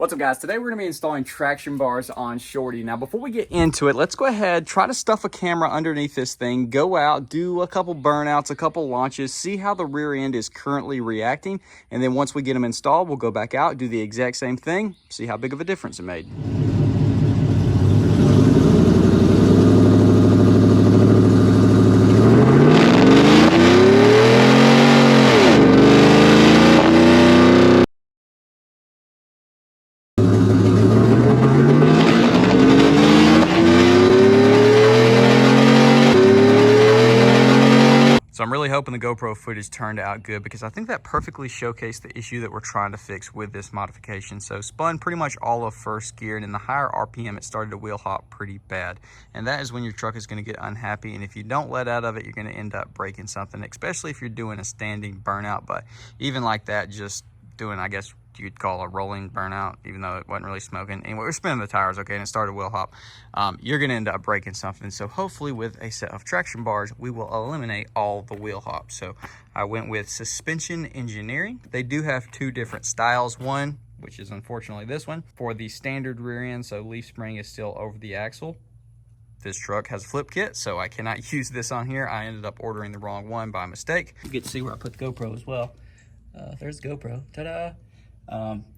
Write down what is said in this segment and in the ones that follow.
What's up, guys? Today we're going to be installing traction bars on Shorty. Now, before we get into it, let's go ahead, try to stuff a camera underneath this thing, go out, do a couple burnouts, a couple launches, see how the rear end is currently reacting, and then once we get them installed, we'll go back out, do the exact same thing, see how big of a difference it made. So I'm really hoping the GoPro footage turned out good because I think that perfectly showcased the issue that we're trying to fix with this modification. So spun pretty much all of first gear, and in the higher RPM, it started to wheel hop pretty bad. And that is when your truck is going to get unhappy. And if you don't let out of it, you're going to end up breaking something, especially if you're doing a standing burnout. But even like that, just doing, I guess you'd call a rolling burnout, even though it wasn't really smoking. Anyway, we're spinning the tires, okay, and it started wheel hop. You're gonna end up breaking something. So hopefully with a set of traction bars, we will eliminate all the wheel hop. So I went with Suspension Engineering. They do have two different styles. One, which is unfortunately this one, for the standard rear end, so leaf spring is still over the axle. This truck has a flip kit, so I cannot use this on here. I ended up ordering the wrong one by mistake. You get to see where I put the GoPro as well. There's the GoPro, ta-da!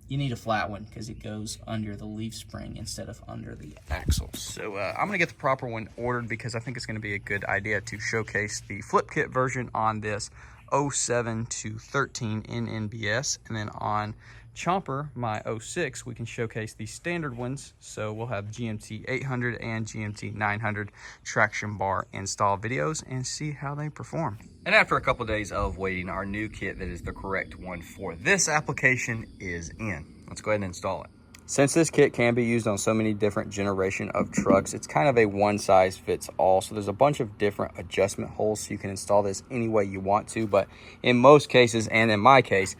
You need a flat one because it goes under the leaf spring instead of under the axle. So I'm gonna get the proper one ordered because I think it's gonna be a good idea to showcase the flip kit version on this 07 to 13 NNBS, and then on Chomper, my 06, we can showcase the standard ones. So we'll have GMT 800 and GMT 900 traction bar install videos and see how they perform. And after a couple of days of waiting, our new kit that is the correct one for this application is in. Let's go ahead and install it. Since this kit can be used on so many different generation of trucks, it's kind of a one size fits all. So there's a bunch of different adjustment holes, so you can install this any way you want to. But in most cases, and in my case,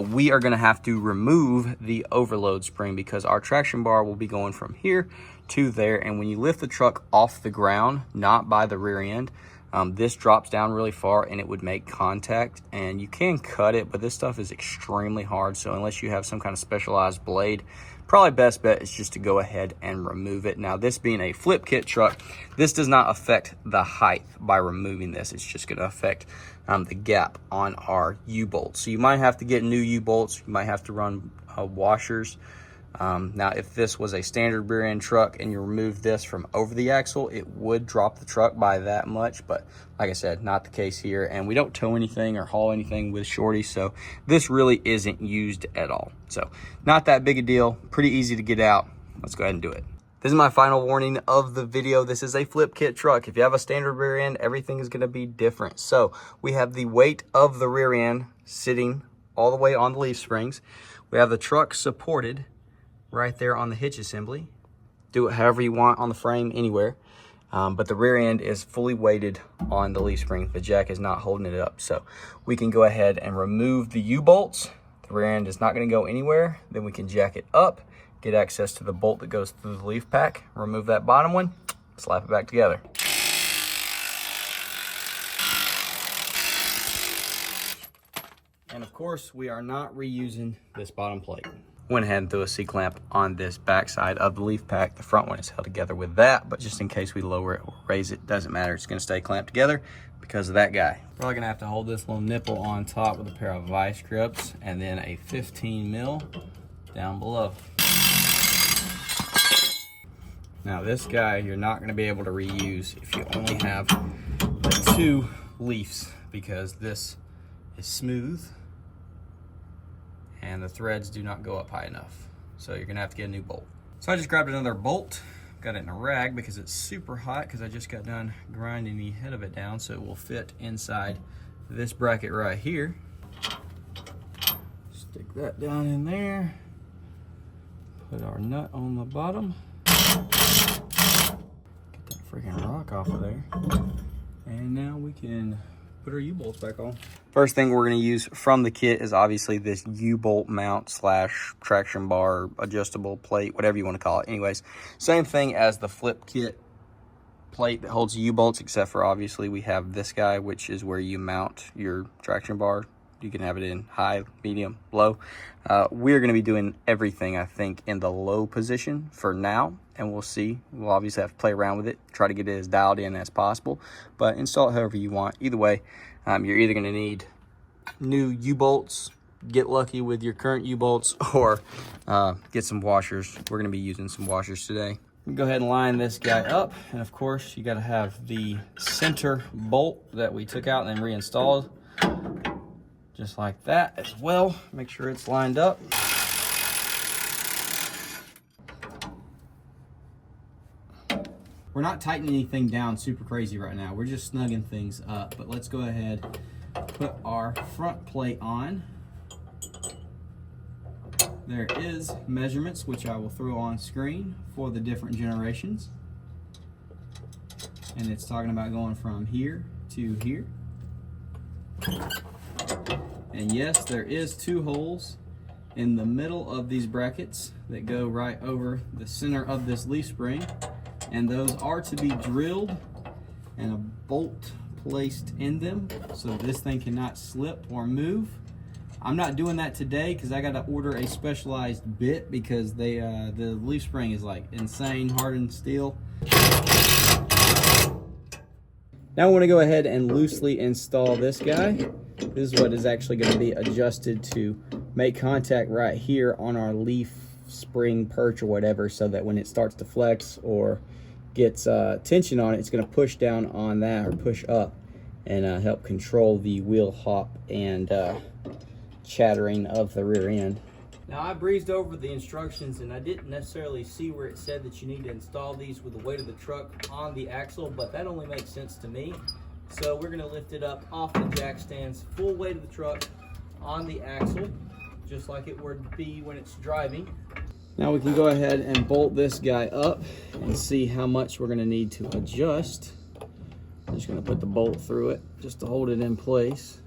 we are gonna have to remove the overload spring because our traction bar will be going from here to there. And when you lift the truck off the ground, not by the rear end, this drops down really far and it would make contact, and you can cut it, but this stuff is extremely hard. So unless you have some kind of specialized blade, probably best bet is just to go ahead and remove it. Now, this being a flip kit truck, this does not affect the height by removing this. It's just going to affect the gap on our U-bolts. So you might have to get new U-bolts. You might have to run washers. Now, if this was a standard rear end truck and you remove this from over the axle, it would drop the truck by that much. But like I said, not the case here. And we don't tow anything or haul anything with Shorty, so this really isn't used at all. So not that big a deal, pretty easy to get out. Let's go ahead and do it. This is my final warning of the video. This is a flip kit truck. If you have a standard rear end, everything is going to be different. So we have the weight of the rear end sitting all the way on the leaf springs. We have the truck supported right there on the hitch assembly. Do it however you want on the frame, anywhere. But the rear end is fully weighted on the leaf spring. The jack is not holding it up. So we can go ahead and remove the U-bolts. The rear end is not going to go anywhere. Then we can jack it up, get access to the bolt that goes through the leaf pack, remove that bottom one, slap it back together. And of course, we are not reusing this bottom plate. Went ahead and threw a C-clamp on this back side of the leaf pack. The front one is held together with that, but just in case we lower it or raise it, doesn't matter. It's gonna stay clamped together because of that guy. Probably gonna have to hold this little nipple on top with a pair of vice grips and then a 15 mil down below. Now this guy, you're not gonna be able to reuse if you only have the two leaves because this is smooth and the threads do not go up high enough. So you're gonna have to get a new bolt. So I just grabbed another bolt, got it in a rag because it's super hot because I just got done grinding the head of it down so it will fit inside this bracket right here. Stick that down in there. Put our nut on the bottom. Get that freaking rock off of there. And now we can put our U-bolts back on. First thing we're going to use from the kit is obviously this U-bolt mount slash traction bar adjustable plate, whatever you want to call it. Anyways, same thing as the flip kit plate that holds the U-bolts, except for obviously we have this guy, which is where you mount your traction bar, You can have it in high, medium, low. We're going to be doing everything, I think, in the low position for now, and we'll see. We'll obviously have to play around with it, try to get it as dialed in as possible, but install it however you want. Either way, you're either going to need new U-bolts, get lucky with your current U-bolts, or get some washers. We're going to be using some washers today. Go ahead and line this guy up, and of course you got to have the center bolt that we took out and then reinstalled, just like that as well. Make sure it's lined up. We're not tightening anything down super crazy right now. We're just snugging things up, but let's go ahead, put our front plate on. There is measurements, which I will throw on screen for the different generations. And it's talking about going from here to here. And yes, there is 2 holes in the middle of these brackets that go right over the center of this leaf spring. And those are to be drilled and a bolt placed in them so this thing cannot slip or move. I'm not doing that today because I got to order a specialized bit because the leaf spring is like insane hardened steel. Now I want to go ahead and loosely install this guy. This is what is actually going to be adjusted to make contact right here on our leaf spring perch or whatever, so that when it starts to flex or gets tension on it, it's going to push down on that or push up and help control the wheel hop and chattering of the rear end. Now I breezed over the instructions and I didn't necessarily see where it said that you need to install these with the weight of the truck on the axle, but that only makes sense to me. So we're going to lift it up off the jack stands, full weight of the truck on the axle, just like it would be when it's driving. Now we can go ahead and bolt this guy up and see how much we're going to need to adjust. I'm just going to put the bolt through it just to hold it in place.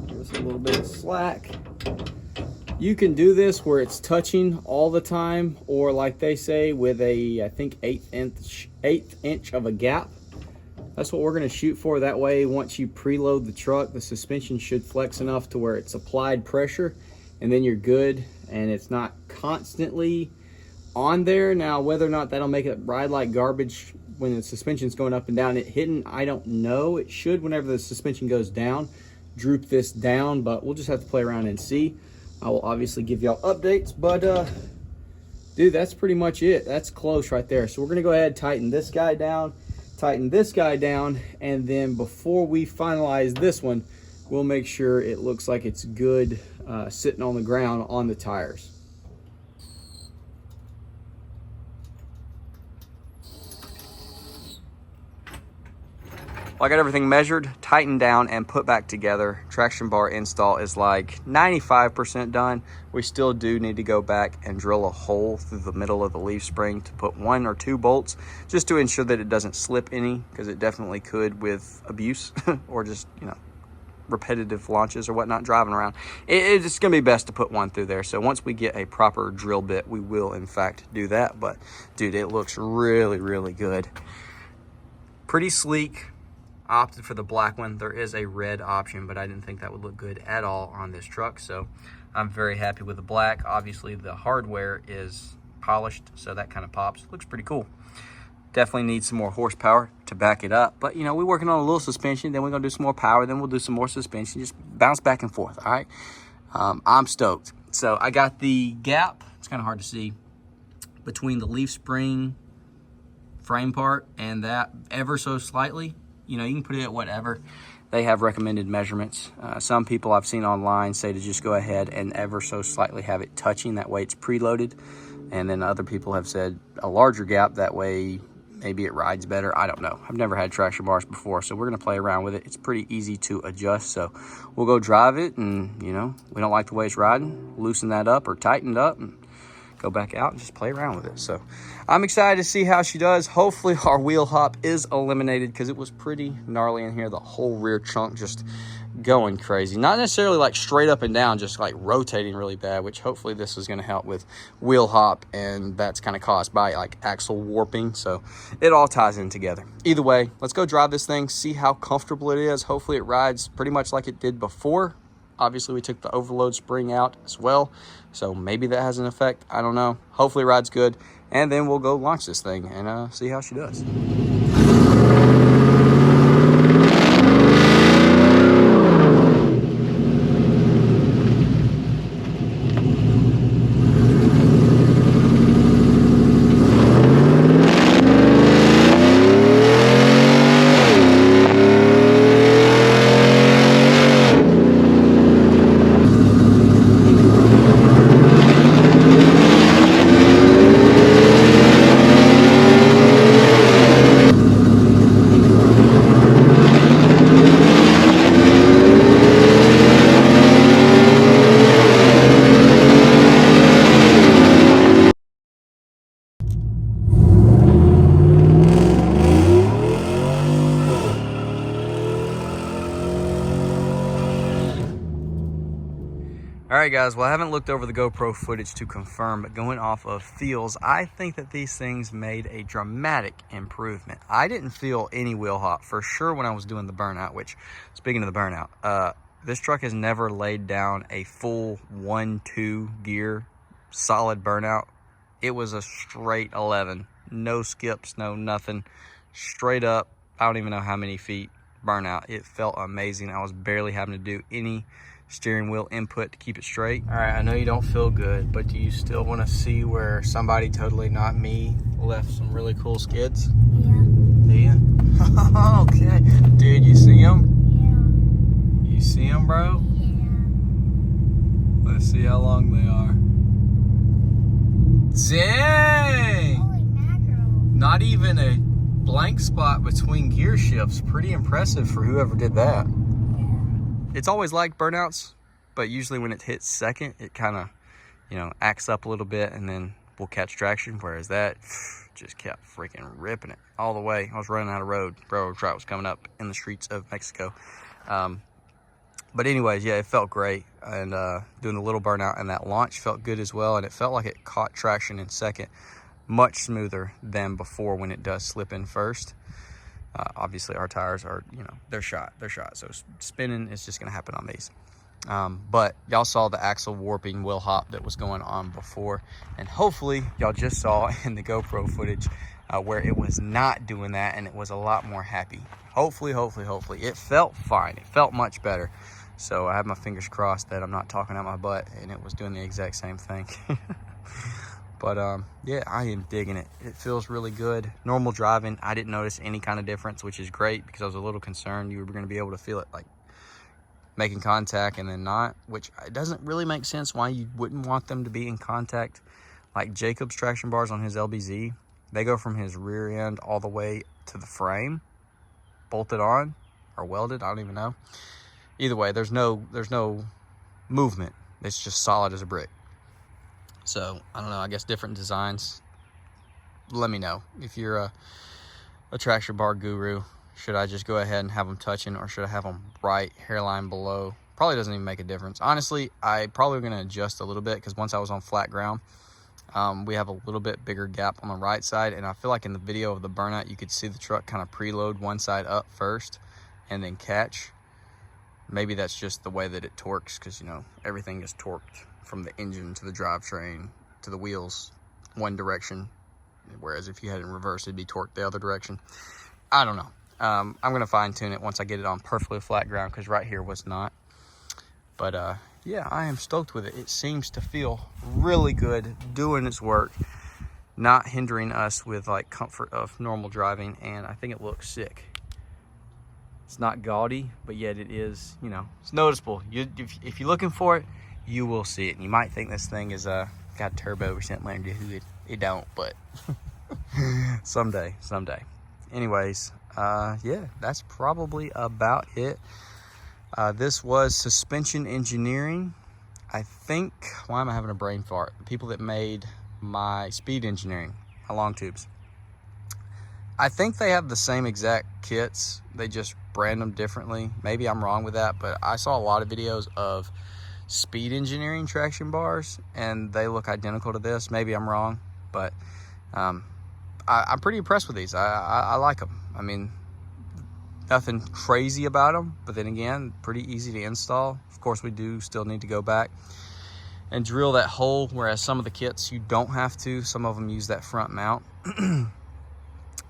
Give us a little bit of slack. You can do this where it's touching all the time, or like they say, with a, I think, eighth inch of a gap. That's what we're going to shoot for. That way, once you preload the truck, the suspension should flex enough to where it's applied pressure, and then you're good, and it's not constantly on there. Now, whether or not that'll make it ride like garbage when the suspension's going up and down, it hitting, I don't know. It should, whenever the suspension goes down, droop this down, but we'll just have to play around and see. I will obviously give y'all updates, but dude, that's pretty much it. That's close right there. So we're gonna go ahead and tighten this guy down, and then before we finalize this one, we'll make sure it looks like it's good sitting on the ground on the tires. Well, I got everything measured, tightened down, and put back together. Traction bar install is like 95% done. We still do need to go back and drill a hole through the middle of the leaf spring to put 1 or 2 bolts, just to ensure that it doesn't slip any, because it definitely could with abuse or just, you know, repetitive launches or whatnot driving around. It's going to be best to put 1 through there. So once we get a proper drill bit, we will in fact do that. But dude, it looks really, really good. Pretty sleek. Opted for the black one. There is a red option, but I didn't think that would look good at all on this truck, so I'm very happy with the black. Obviously the hardware is polished, so that kind of pops. Looks pretty cool. Definitely needs some more horsepower to back it up, but you know, we're working on a little suspension, then we're gonna do some more power, then we'll do some more suspension, just bounce back and forth. All right, I'm stoked. So I got the gap, it's kind of hard to see, between the leaf spring frame part and that ever so slightly. You know, you can put it at whatever. They have recommended measurements. Some people I've seen online say to just go ahead and ever so slightly have it touching. That way it's preloaded. And then other people have said a larger gap. That way maybe it rides better. I don't know. I've never had traction bars before, so we're going to play around with it. It's pretty easy to adjust. So we'll go drive it, and, you know, we don't like the way it's riding, loosen that up or tighten it up, and go back out and just play around with it. So I'm excited to see how she does. Hopefully our wheel hop is eliminated, because it was pretty gnarly in here. The whole rear chunk just going crazy. Not necessarily like straight up and down, just like rotating really bad, which hopefully this is going to help with wheel hop, and that's kind of caused by like axle warping. So it all ties in together. Either way, let's go drive this thing, see how comfortable it is. Hopefully it rides pretty much like it did before. Obviously we took the overload spring out as well, so maybe that has an effect. I don't know. Hopefully it rides good, and then we'll go launch this thing and see how she does. All right, guys, well, I haven't looked over the GoPro footage to confirm, but going off of feels, I think that these things made a dramatic improvement. I didn't feel any wheel hop for sure when I was doing the burnout, which, speaking of the burnout, this truck has never laid down a full 1-2 gear solid burnout. It was a straight 11, no skips, no nothing, straight up. I don't even know how many feet burnout. It felt amazing. I was barely having to do any steering wheel input to keep it straight. All right, I know you don't feel good, but do you still want to see where somebody totally not me left some really cool skids? Yeah. Do you? Okay. Dude, you see them? Yeah. You see them, bro? Yeah. Let's see how long they are. Dang! Holy mackerel. Not even a blank spot between gear shifts. Pretty impressive for whoever did that. It's always like burnouts, but usually when it hits second, it kind of, acts up a little bit, and then we'll catch traction, whereas that just kept freaking ripping it all the way. I was running out of road. Railroad track was coming up in the streets of Mexico. But anyways, yeah, it felt great, and doing the little burnout and that launch felt good as well, and it felt like it caught traction in second much smoother than before when it does slip in first. Obviously our tires are, they're shot. So spinning is just going to happen on these. But y'all saw the axle warping wheel hop that was going on before. And hopefully y'all just saw in the GoPro footage where it was not doing that, and it was a lot more happy. Hopefully. It felt fine. It felt much better. So I have my fingers crossed that I'm not talking out my butt and it was doing the exact same thing. But yeah, I am digging it. It feels really good. Normal driving, I didn't notice any kind of difference, which is great because I was a little concerned you were going to be able to feel it like making contact and then not, which it doesn't really make sense why you wouldn't want them to be in contact. Like Jacob's traction bars on his LBZ, they go from his rear end all the way to the frame, bolted on or welded, I don't even know. Either way, there's no movement. It's just solid as a brick. So, I don't know, I guess different designs. Let me know if you're a traction bar guru. Should I just go ahead and have them touching, or should I have them right hairline below? Probably doesn't even make a difference. Honestly, I probably going to adjust a little bit because once I was on flat ground, we have a little bit bigger gap on the right side. And I feel like in the video of the burnout, you could see the truck kind of preload one side up first and then catch. Maybe that's just the way that it torques because, everything is torqued from the engine to the drivetrain to the wheels one direction, whereas if you had it in reverse, it'd be torqued the other direction. I don't know. I'm going to fine tune it once I get it on perfectly flat ground, because right here was not. But yeah, I am stoked with it. It seems to feel really good, doing its work, not hindering us with like comfort of normal driving, and I think it looks sick. It's not gaudy, but yet it is, it's noticeable. If you're looking for it, you will see it. And you might think this thing is got turbo or something under the hood. It don't, but someday. Anyways, yeah, that's probably about it. This was Suspension Engineering. I think, why am I having a brain fart? The people that made my Speed Engineering, my long tubes. I think they have the same exact kits. They just brand them differently. Maybe I'm wrong with that, but I saw a lot of videos of Speed Engineering traction bars, and they look identical to this. Maybe I'm wrong, but I'm pretty impressed with these. I like them. I mean, nothing crazy about them, but then again, pretty easy to install. Of course, we do still need to go back and drill that hole, whereas some of the kits you don't have to. Some of them use that front mount.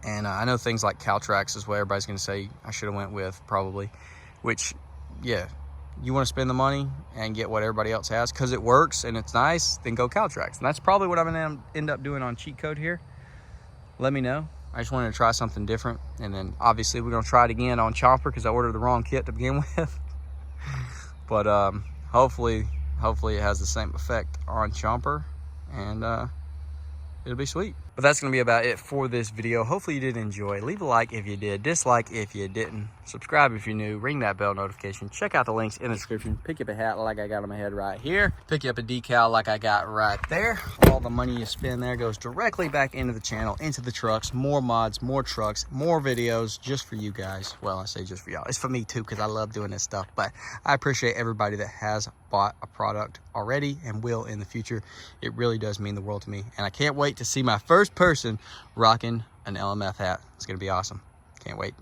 And I know things like Caltrax is what everybody's going to say I should have went with, probably. Which, yeah, you want to spend the money and get what everybody else has because it works and it's nice, then go Caltrax. And that's probably what I'm going to end up doing on Cheat Code here. Let me know. I just wanted to try something different. And then, obviously, we're going to try it again on Chomper because I ordered the wrong kit to begin with. But hopefully it has the same effect on Chomper. And it'll be sweet. But that's going to be about it for this video. Hopefully you did enjoy. Leave a like if you did. Dislike if you didn't. Subscribe if you're new. Ring that bell notification. Check out the links in the description. Pick up a hat like I got on my head right here. Pick you up a decal like I got right there. All the money you spend there goes directly back into the channel, into the trucks. More mods, more trucks, more videos just for you guys. Well, I say just for y'all. It's for me too because I love doing this stuff. But I appreciate everybody that has bought a product already and will in the future. It really does mean the world to me. And I can't wait to see my first person rocking an LMF hat. It's going to be awesome. Can't wait.